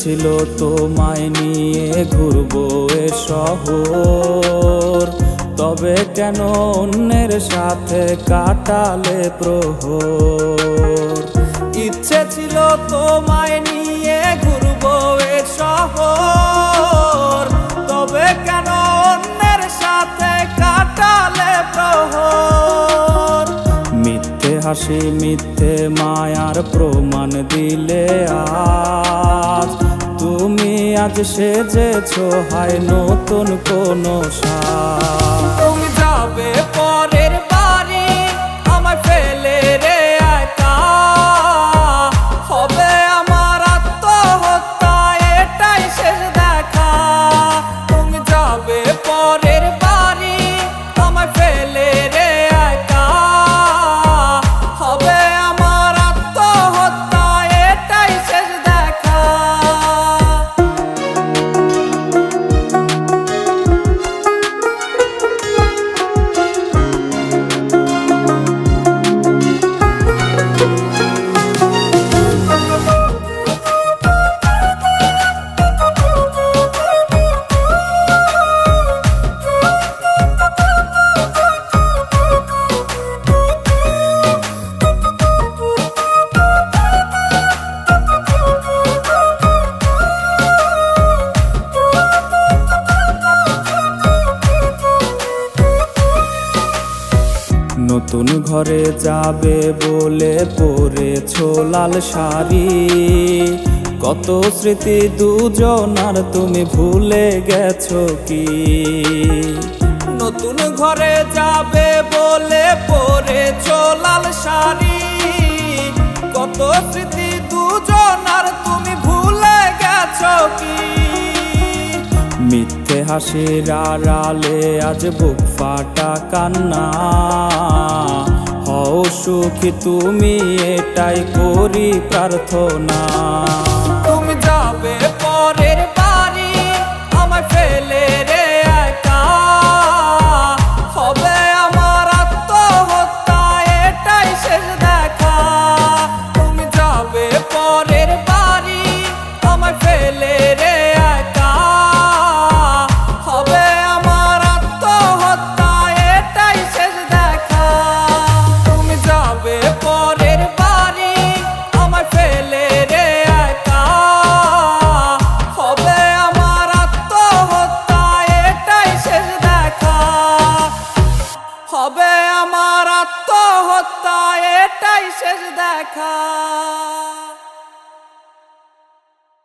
ছিল তোমায় নিয়ে ঘুরবো এ শহর, তবে কেন অন্যের সাথে কাটালে প্রহর। ইচ্ছে ছিল তোমায় নিয়ে ঘুরবো এ শহর, তবে কেন অন্যের সাথে কাটালে প্রহর। মিথ্যে হাসি মিথ্যে মায়ার প্রমাণ দিলে আজ, তুমি আজ সেজেছো হয় নতুন কোনো সাজ। তুমি যাবে পরের বাড়ি আমায় ফেলে রে একা, হবে আমার আত্মহত্যা এটাই শেষ দেখা। তুমি যাবে পরের বাড়ি আমায় ফেলে রে একা, হবে আমার আত্মহত্যা এটাই শেষ দেখা। নতুন ঘরে যাবে বলে পরেছো লাল শাড়ি, কত স্মৃতি দুজনার তুমি ভুলে গেছো কি? নতুন ঘরে যাবে বলে পরেছো লাল শাড়ি, কত স্মৃতি দুজনার তুমি ভুলে গেছো কি? মিথ্যে হাসির আড়ালে আজ বুক ফাটা কান্না, হও সুখী তুমি এটাই করি প্রার্থনা। তুমি যাবে পরের বাড়ি আমায় ফেলে রে একা, হবে আমার আত্মহত্যা এটাই শেষ দেখা। তুমি যাবে পরের বাড়ি আমায় ফেলে রে একা, হবে আমার আত্মহত্যা এটাই শেষ দেখা। তুমি যাবে পরের বাড়ি আমায় ফেলে রে একা, হবে আমার আত্মহত্যা এটাই শেষ দেখা। হবে আমার আত্মহত্যা এটাই শেষ দেখা।